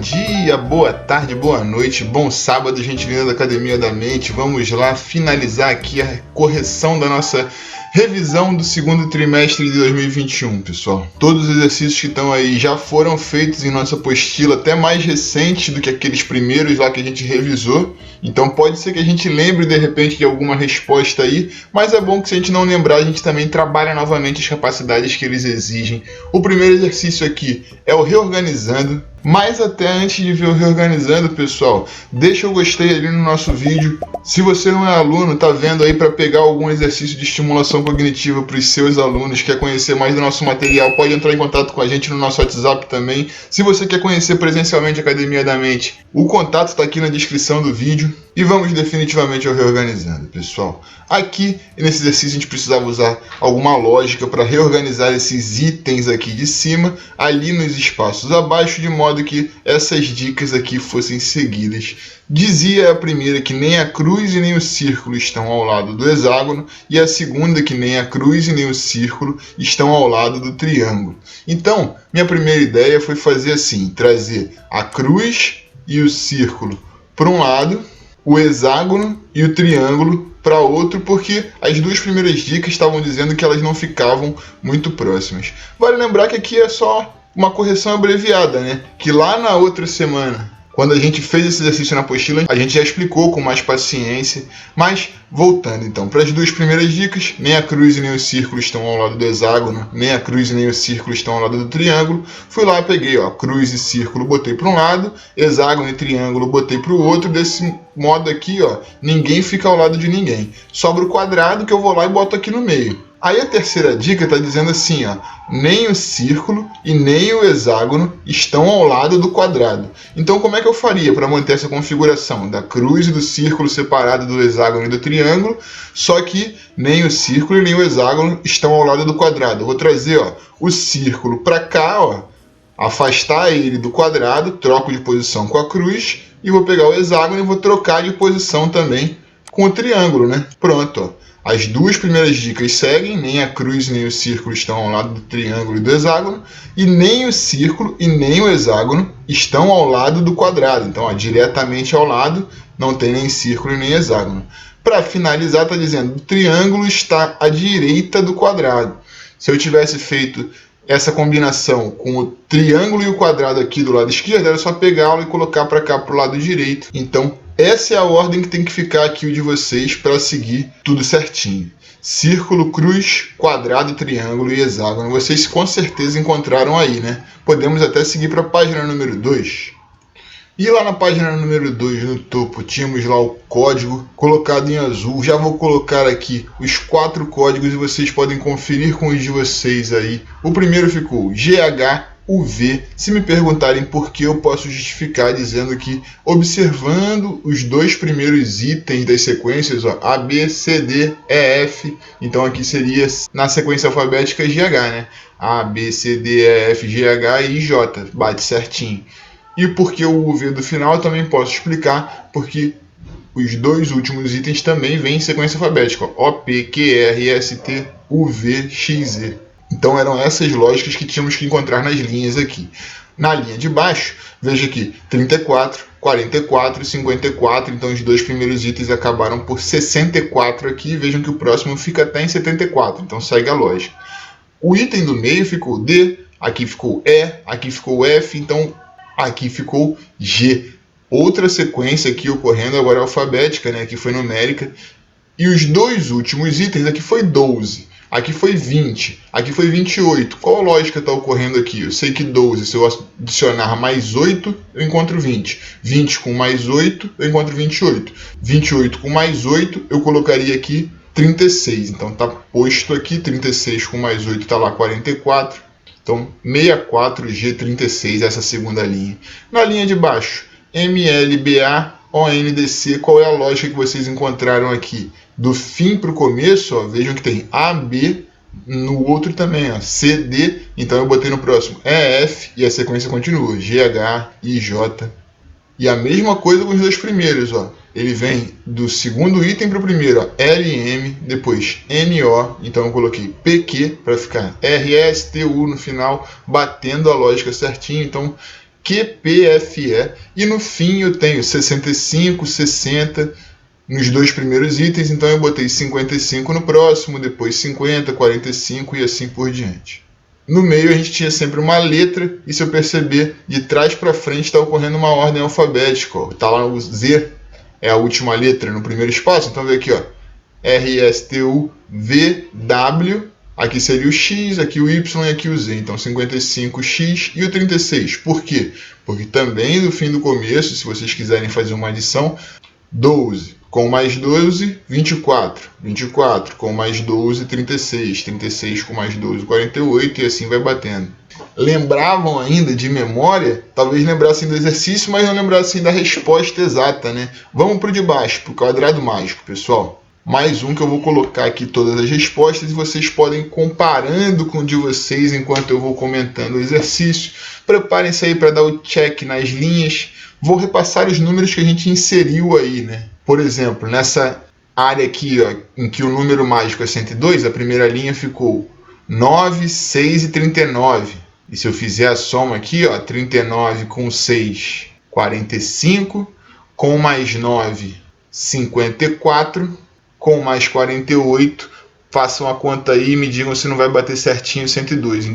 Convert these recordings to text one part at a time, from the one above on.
dia, boa tarde, boa noite, bom sábado, gente linda da Academia da Mente. Vamos lá finalizar aqui a correção da nossa revisão do segundo trimestre de 2021, pessoal. Todos os exercícios que estão aí já foram feitos em nossa apostila, até mais recente do que aqueles primeiros lá que a gente revisou. Então pode ser que a gente lembre de repente de alguma resposta aí, mas é bom que se a gente não lembrar, a gente também trabalha novamente as capacidades que eles exigem. O primeiro exercício aqui é o reorganizando. Mas até antes de ver o reorganizando, pessoal, deixa o gostei ali no nosso vídeo. Se você não é aluno, tá vendo aí para pegar algum exercício de estimulação cognitiva para os seus alunos, quer conhecer mais do nosso material, pode entrar em contato com a gente no nosso WhatsApp também. Se você quer conhecer presencialmente a Academia da Mente, o contato está aqui na descrição do vídeo. E vamos definitivamente ao reorganizando, pessoal. Aqui, nesse exercício, a gente precisava usar alguma lógica para reorganizar esses itens aqui de cima, ali nos espaços abaixo, de modo que essas dicas aqui fossem seguidas. Dizia a primeira que nem a cruz e nem o círculo estão ao lado do hexágono, e a segunda que nem a cruz e nem o círculo estão ao lado do triângulo. Então, minha primeira ideia foi fazer assim, trazer a cruz e o círculo para um lado, o hexágono e o triângulo para outro, porque as duas primeiras dicas estavam dizendo que elas não ficavam muito próximas. Vale lembrar que aqui é só uma correção abreviada, né? Que lá na outra semana, quando a gente fez esse exercício na apostila, a gente já explicou com mais paciência. Mas, voltando então para as duas primeiras dicas, nem a cruz e nem o círculo estão ao lado do hexágono, nem a cruz e nem o círculo estão ao lado do triângulo. Fui lá, peguei cruz e círculo, botei para um lado, hexágono e triângulo, botei para o outro. Desse modo aqui, ninguém fica ao lado de ninguém. Sobra o quadrado que eu vou lá e boto aqui no meio. Aí a terceira dica está dizendo assim, nem o círculo e nem o hexágono estão ao lado do quadrado. Então como é que eu faria para manter essa configuração da cruz e do círculo separado do hexágono e do triângulo, só que nem o círculo e nem o hexágono estão ao lado do quadrado? Eu vou trazer o círculo para cá, afastar ele do quadrado, troco de posição com a cruz, e vou pegar o hexágono e vou trocar de posição também com o triângulo, né? Pronto, As duas primeiras dicas seguem, nem a cruz nem o círculo estão ao lado do triângulo e do hexágono, e nem o círculo e nem o hexágono estão ao lado do quadrado. Então, diretamente ao lado, não tem nem círculo nem hexágono. Para finalizar, está dizendo que o triângulo está à direita do quadrado. Se eu tivesse feito essa combinação com o triângulo e o quadrado aqui do lado esquerdo, era só pegá-lo e colocar para cá, para o lado direito. Então, essa é a ordem que tem que ficar aqui o de vocês para seguir tudo certinho. Círculo, cruz, quadrado, triângulo e hexágono. Vocês com certeza encontraram aí, né? Podemos até seguir para a página número 2. E lá na página número 2, no topo, tínhamos lá o código colocado em azul. Já vou colocar aqui os 4 códigos e vocês podem conferir com os de vocês aí. O primeiro ficou GHUV. Se me perguntarem por que, eu posso justificar dizendo que, observando os 2 primeiros itens das sequências, A, B, C, D, E, F, então aqui seria na sequência alfabética GH, né? A, B, C, D, E, F, G, H e J, bate certinho. E porque o UV do final eu também posso explicar, porque os 2 últimos itens também vêm em sequência alfabética, O, P, Q, R, S, T, U, V, X, Z. Então eram essas lógicas que tínhamos que encontrar nas linhas aqui. Na linha de baixo, veja aqui, 34, 44 e 54, então os 2 primeiros itens acabaram por 64 aqui, vejam que o próximo fica até em 74, então segue a lógica. O item do meio ficou D, aqui ficou E, aqui ficou F, então aqui ficou G. Outra sequência aqui ocorrendo agora alfabética, né? Aqui foi numérica. E os 2 últimos itens, aqui foi 12, aqui foi 20, aqui foi 28. Qual a lógica está ocorrendo aqui? Eu sei que 12, se eu adicionar mais 8, eu encontro 20. 20 com mais 8, eu encontro 28. 28 com mais 8, eu colocaria aqui 36. Então está posto aqui, 36 com mais 8 está lá 44. Então, 64G36, essa segunda linha. Na linha de baixo, MLBA, ONDC, qual é a lógica que vocês encontraram aqui? Do fim para o começo, vejam que tem AB, no outro também, CD, então eu botei no próximo EF e a sequência continua, GH, IJ. E a mesma coisa com os 2 primeiros, ele vem do segundo item para o primeiro, LM, depois NO, então eu coloquei PQ para ficar RSTU no final, batendo a lógica certinho. Então QPFE. E no fim eu tenho 65, 60 nos dois primeiros itens, então eu botei 55 no próximo, depois 50, 45 e assim por diante. No meio a gente tinha sempre uma letra, e se eu perceber, de trás para frente está ocorrendo uma ordem alfabética. Está lá o Z, é a última letra no primeiro espaço, então vê aqui, ó, RSTUVW, aqui seria o X, aqui o Y e aqui o Z. Então 55X e o 36. Por quê? Porque também no fim do começo, se vocês quiserem fazer uma adição, 12 com mais 12, 24. 24 com mais 12, 36. 36 com mais 12, 48 e assim vai batendo. Lembravam ainda de memória? Talvez lembrassem do exercício, mas não lembrassem da resposta exata, né? Vamos para o de baixo, para o quadrado mágico, pessoal. Mais um que eu vou colocar aqui todas as respostas e vocês podem ir comparando com o de vocês enquanto eu vou comentando o exercício. Preparem-se aí para dar o check nas linhas. Vou repassar os números que a gente inseriu aí, né? Por exemplo, nessa área aqui, ó, em que o número mágico é 102, a primeira linha ficou 9, 6 e 39. E se eu fizer a soma aqui, ó, 39 com 6, 45, com mais 9, 54, com mais 48, façam a conta aí e me digam se não vai bater certinho 102.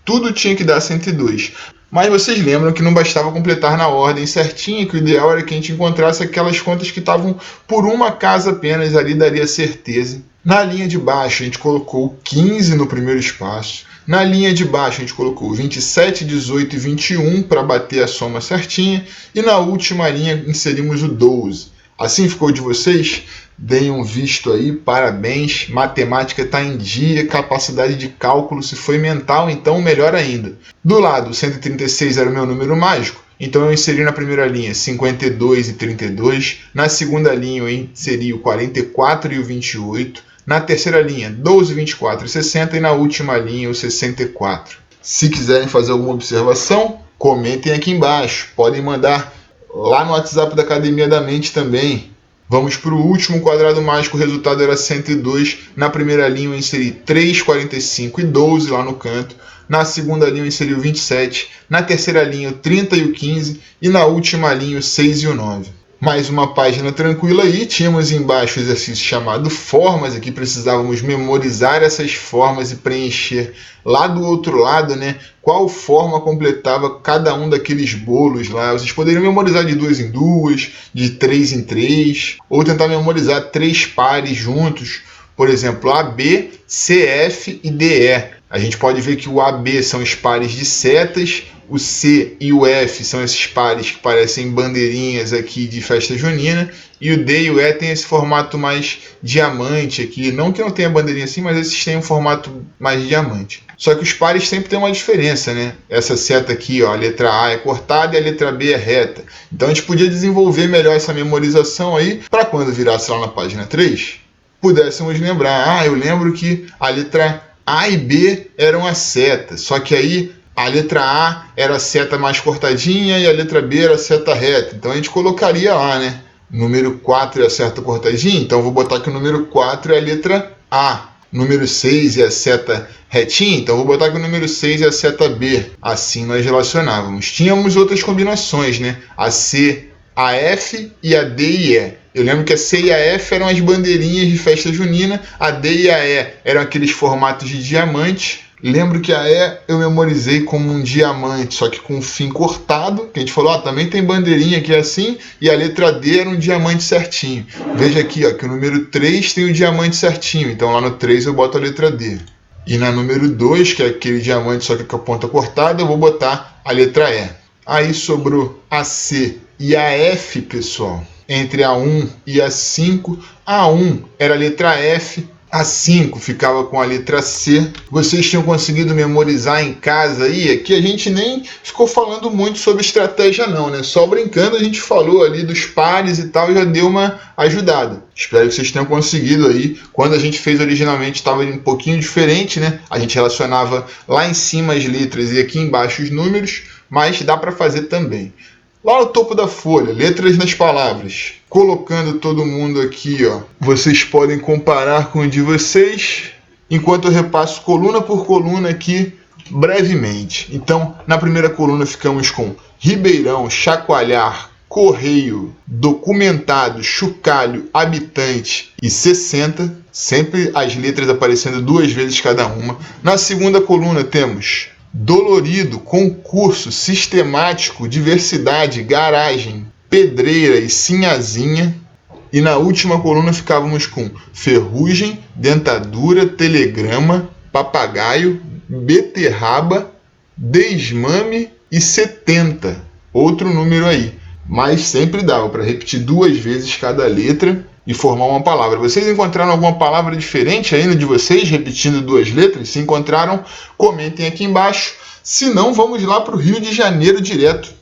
Tudo tinha que dar 102. Mas vocês lembram que não bastava completar na ordem certinha, que o ideal era que a gente encontrasse aquelas contas que estavam por uma casa apenas, ali daria certeza. Na linha de baixo a gente colocou 15 no primeiro espaço. Na linha de baixo a gente colocou 27, 18 e 21 para bater a soma certinha. E na última linha inserimos o 12. Assim ficou de vocês? Deem um visto aí, parabéns, matemática está em dia, capacidade de cálculo, se foi mental, então melhor ainda. Do lado, 136 era o meu número mágico, então eu inseri na primeira linha 52 e 32, na segunda linha eu inseri o 44 e o 28, na terceira linha 12, 24 e 60 e na última linha o 64. Se quiserem fazer alguma observação, comentem aqui embaixo, podem mandar lá no WhatsApp da Academia da Mente também. Vamos para o último quadrado mágico, o resultado era 102. Na primeira linha eu inseri 3, 45 e 12 lá no canto. Na segunda linha eu inseri o 27. Na terceira linha o 30 e o 15. E na última linha o 6 e o 9. Mais uma página tranquila aí, tínhamos embaixo o exercício chamado formas, aqui precisávamos memorizar essas formas e preencher lá do outro lado, né, qual forma completava cada um daqueles bolos lá. Vocês poderiam memorizar de 2 em 2, de 3 em 3, ou tentar memorizar 3 pares juntos, por exemplo, AB, CF e DE. A gente pode ver que o AB são os pares de setas, o C e o F são esses pares que parecem bandeirinhas aqui de festa junina, e o D e o E tem esse formato mais diamante aqui. Não que não tenha bandeirinha assim, mas esses têm um formato mais diamante. Só que os pares sempre têm uma diferença, né? Essa seta aqui, ó, a letra A é cortada e a letra B é reta. Então a gente podia desenvolver melhor essa memorização aí, para quando virasse lá na página 3, pudéssemos lembrar. Eu lembro que a letra A e B eram as setas, só que aí a letra A era a seta mais cortadinha e a letra B era a seta reta. Então a gente colocaria lá, né? Número 4 é a seta cortadinha, então eu vou botar que o número 4 é a letra A. Número 6 é a seta retinha, então eu vou botar que o número 6 é a seta B. Assim nós relacionávamos. Tínhamos outras combinações, né? A C, a F e a D e E. Eu lembro que a C e a F eram as bandeirinhas de festa junina, a D e a E eram aqueles formatos de diamante. Lembro que a E eu memorizei como um diamante, só que com o fim cortado, que a gente falou, também tem bandeirinha aqui assim, e a letra D era um diamante certinho. Veja aqui, ó, que o número 3 tem o diamante certinho, então lá no 3 eu boto a letra D. E na número 2, que é aquele diamante só que com a ponta cortada, eu vou botar a letra E. Aí sobrou a C e a F, pessoal. Entre a 1 e a 5, a 1 era a letra F, a 5 ficava com a letra C. Vocês tinham conseguido memorizar em casa aí? Aqui a gente nem ficou falando muito sobre estratégia não, né? Só brincando a gente falou ali dos pares e tal, já deu uma ajudada. Espero que vocês tenham conseguido aí. Quando a gente fez originalmente estava um pouquinho diferente, né? A gente relacionava lá em cima as letras e aqui embaixo os números, mas dá para fazer também. Lá no topo da folha, letras nas palavras. Colocando todo mundo aqui, ó. Vocês podem comparar com o de vocês, enquanto eu repasso coluna por coluna aqui brevemente. Então, na primeira coluna ficamos com Ribeirão, Chacoalhar, Correio, Documentado, Chocalho, Habitante e 60, sempre as letras aparecendo 2 vezes cada uma. Na segunda coluna temos Dolorido, Concurso, Sistemático, Diversidade, Garagem, Pedreira e Sinhazinha. E na última coluna ficávamos com Ferrugem, Dentadura, Telegrama, Papagaio, Beterraba, Desmame e 70. Outro número aí. Mas sempre dava para repetir 2 vezes cada letra e formar uma palavra. Vocês encontraram alguma palavra diferente aí no de vocês, repetindo 2 letras? Se encontraram, comentem aqui embaixo. Se não, vamos lá para o Rio de Janeiro direto.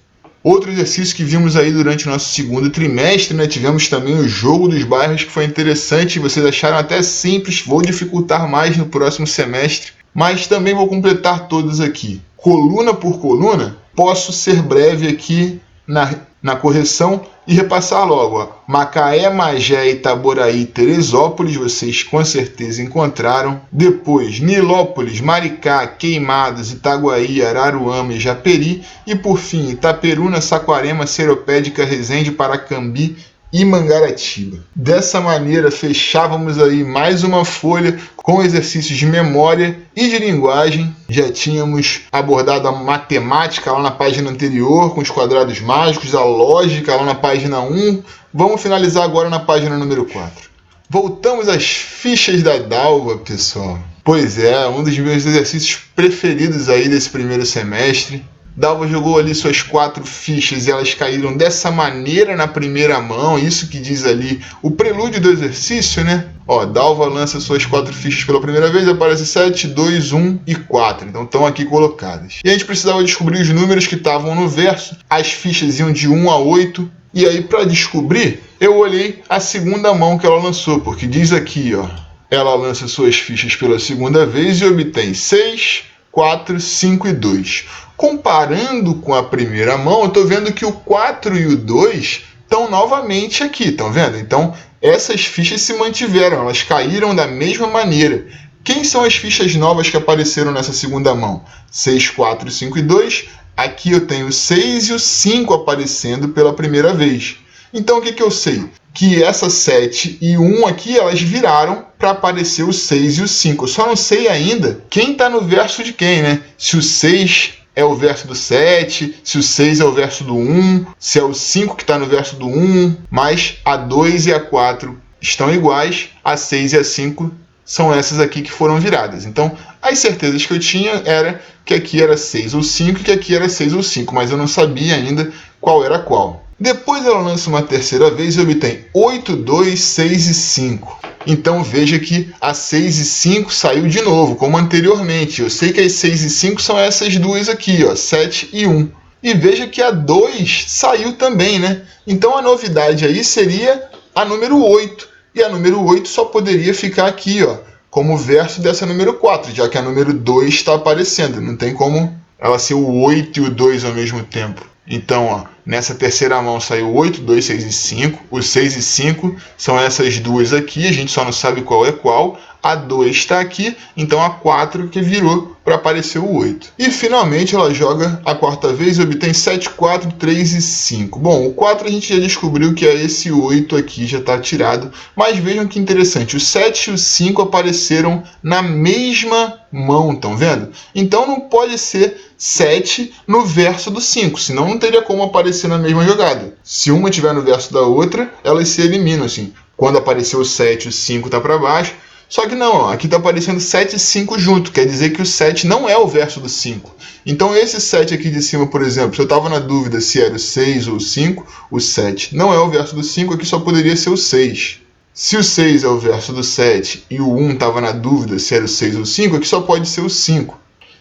Outro exercício que vimos aí durante o nosso segundo trimestre, né? Tivemos também o jogo dos bairros, que foi interessante. Vocês acharam até simples, vou dificultar mais no próximo semestre. Mas também vou completar todos aqui. Coluna por coluna, posso ser breve aqui na correção e repassar logo. Ó. Macaé, Magé, Itaboraí, Teresópolis, vocês com certeza encontraram. Depois, Nilópolis, Maricá, Queimados, Itaguaí, Araruama e Japeri. E por fim, Itaperuna, Saquarema, Seropédica, Resende, Paracambi e Mangaratiba. Dessa maneira, fechávamos aí mais uma folha com exercícios de memória e de linguagem. Já tínhamos abordado a matemática lá na página anterior, com os quadrados mágicos, a lógica lá na página 1. Vamos finalizar agora na página número 4. Voltamos às fichas da Dalva, pessoal. Pois é, um dos meus exercícios preferidos aí desse primeiro semestre. Dalva jogou ali suas 4 fichas e elas caíram dessa maneira na primeira mão, isso que diz ali o prelúdio do exercício, né? Ó, Dalva lança suas 4 fichas pela primeira vez, aparece 7, 2, 1 e 4, então estão aqui colocadas. E a gente precisava descobrir os números que estavam no verso, as fichas iam de 1 a 8, e aí para descobrir, eu olhei a segunda mão que ela lançou, porque diz aqui, ó, ela lança suas fichas pela segunda vez e obtém 6, 4, 5 e 2. Comparando com a primeira mão, eu estou vendo que o 4 e o 2 estão novamente aqui, estão vendo? Então, essas fichas se mantiveram, elas caíram da mesma maneira. Quem são as fichas novas que apareceram nessa segunda mão? 6, 4, 5 e 2. Aqui eu tenho o 6 e o 5 aparecendo pela primeira vez. Então, o que eu sei? Que essa 7 e 1 aqui, elas viraram para aparecer o 6 e o 5. Eu só não sei ainda quem está no verso de quem, né? Se o 6 é o verso do 7, se o 6 é o verso do 1, se é o 5 que está no verso do 1, mas a 2 e a 4 estão iguais, a 6 e a 5 são essas aqui que foram viradas. Então, as certezas que eu tinha era que aqui era 6 ou 5 e que aqui era 6 ou 5, mas eu não sabia ainda qual era qual. Depois ela lança uma terceira vez e obtém 8, 2, 6 e 5. Então veja que a 6 e 5 saiu de novo, como anteriormente. Eu sei que as 6 e 5 são essas duas aqui, ó, 7 e 1. E veja que a 2 saiu também, né? Então a novidade aí seria a número 8. E a número 8 só poderia ficar aqui, ó, como verso dessa número 4, já que a número 2 está aparecendo. Não tem como ela ser o 8 e o 2 ao mesmo tempo. Então, ó, nessa terceira mão saiu 8, 2, 6 e 5. Os 6 e 5 são essas duas aqui, a gente só não sabe qual é qual. A 2 está aqui, então a 4 que virou para aparecer o 8. E finalmente ela joga a quarta vez e obtém 7, 4, 3 e 5. Bom, o 4 a gente já descobriu que é esse 8 aqui, já está tirado. Mas vejam que interessante, o 7 e o 5 apareceram na mesma mão, estão vendo? Então não pode ser 7 no verso do 5, senão não teria como aparecer na mesma jogada. Se uma estiver no verso da outra, elas se eliminam assim. Quando apareceu o 7, o 5 está para baixo. Só que não, ó, aqui está aparecendo 7 e 5 junto, quer dizer que o 7 não é o verso do 5. Então esse 7 aqui de cima, por exemplo, se eu estava na dúvida se era o 6 ou o 5, o 7 não é o verso do 5, aqui só poderia ser o 6. Se o 6 é o verso do 7 e o 1 estava na dúvida se era o 6 ou o 5, aqui só pode ser o 5.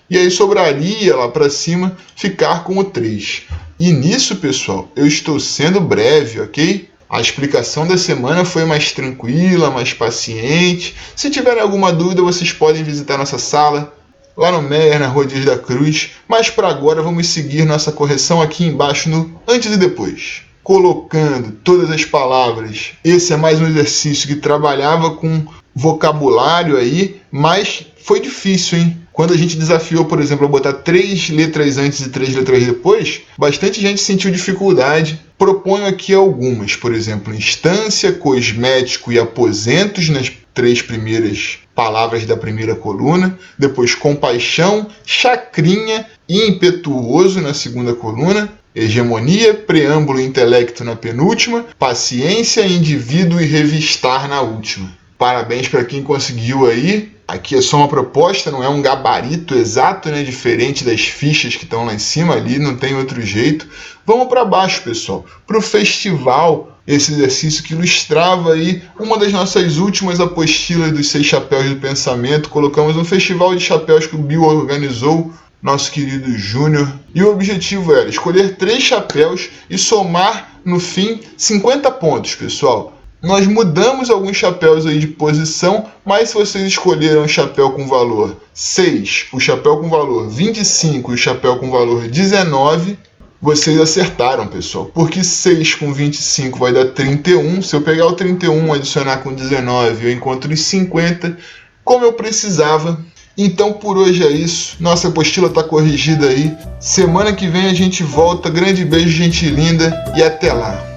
E aí sobraria lá para cima ficar com o 3. E nisso, pessoal, eu estou sendo breve, ok? A explicação da semana foi mais tranquila, mais paciente. Se tiverem alguma dúvida, vocês podem visitar nossa sala, lá no Meyer, na Rua Dias da Cruz. Mas para agora, vamos seguir nossa correção aqui embaixo no antes e depois. Colocando todas as palavras. Esse é mais um exercício que trabalhava com vocabulário aí, mas foi difícil, hein? Quando a gente desafiou, por exemplo, a botar 3 letras antes e 3 letras depois, bastante gente sentiu dificuldade. Proponho aqui algumas, por exemplo, instância, cosmético e aposentos nas 3 primeiras palavras da primeira coluna, depois compaixão, chacrinha e impetuoso na segunda coluna, hegemonia, preâmbulo e intelecto na penúltima, paciência, indivíduo e revistar na última. Parabéns para quem conseguiu aí. Aqui é só uma proposta, não é um gabarito exato, né? Diferente das fichas que estão lá em cima, ali não tem outro jeito. Vamos para baixo, pessoal, para o festival, esse exercício que ilustrava aí uma das nossas últimas apostilas dos 6 chapéus do pensamento. Colocamos um festival de chapéus que o Bill organizou, nosso querido Júnior, e o objetivo era escolher 3 chapéus e somar no fim 50 pontos, pessoal. Nós mudamos alguns chapéus aí de posição, mas se vocês escolheram o chapéu com valor 6, o chapéu com valor 25 e o chapéu com valor 19, vocês acertaram, pessoal. Porque 6 com 25 vai dar 31. Se eu pegar o 31 e adicionar com 19, eu encontro os 50, como eu precisava. Então por hoje é isso. Nossa apostila está corrigida aí. Semana que vem a gente volta. Grande beijo, gente linda, e até lá.